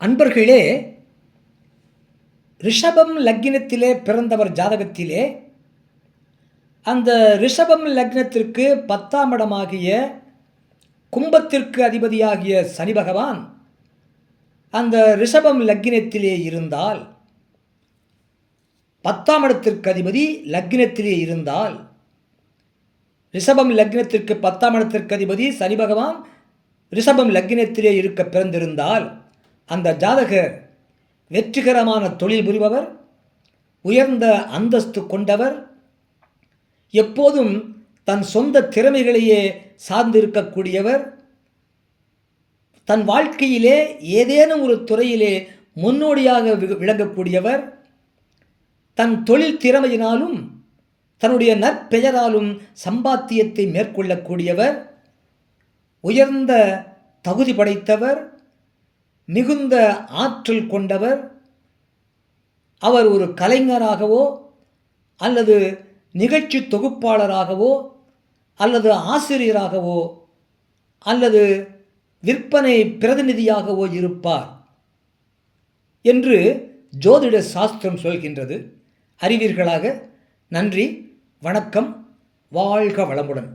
அன்பர்களே, ரிஷபம் லக்கினத்திலே பிறந்தவர் ஜாதகத்திலே அந்த ரிஷபம் லக்னத்திற்கு 10ஆம் இடமாகிய கும்பத்திற்கு அதிபதியாகிய சனி பகவான் அந்த ரிஷபம் லக்கினத்திலே இருந்தால், 10ஆம் இடத்திற்கு அதிபதி லக்கினத்திலே இருந்தால், ரிஷபம் லக்னத்திற்கு 10ஆம் இடத்திற்கு அதிபதி சனி பகவான் ரிஷபம் லக்கினத்திலே இருக்க பிறந்திருந்தால், அந்த ஜாதகர் வெற்றிகரமான தொழில் புரிபவர், உயர்ந்த அந்தஸ்து கொண்டவர், எப்போதும் தன் சொந்த திறமைகளையே சார்ந்திருக்கக்கூடியவர், தன் வாழ்க்கையிலே ஏதேனும் ஒரு துறையிலே முன்னோடியாக விளங்கக்கூடியவர், தன் தொழில் திறமையினாலும் தன்னுடைய நற்பெயராலும் சம்பாத்தியத்தை மேற்கொள்ளக்கூடியவர், உயர்ந்த தகுதி படைத்தவர், மிகுந்த ஆற்றல் கொண்டவர். அவர் ஒரு கலைஞராகவோ அல்லது நிகழ்ச்சி தொகுப்பாளராகவோ அல்லது ஆசிரியராகவோ அல்லது விற்பனை பிரதிநிதியாகவோ இருப்பார் என்று ஜோதிட சாஸ்திரம் சொல்கின்றது. அறிவீர்களாக. நன்றி, வணக்கம், வாழ்க வளமுடன்.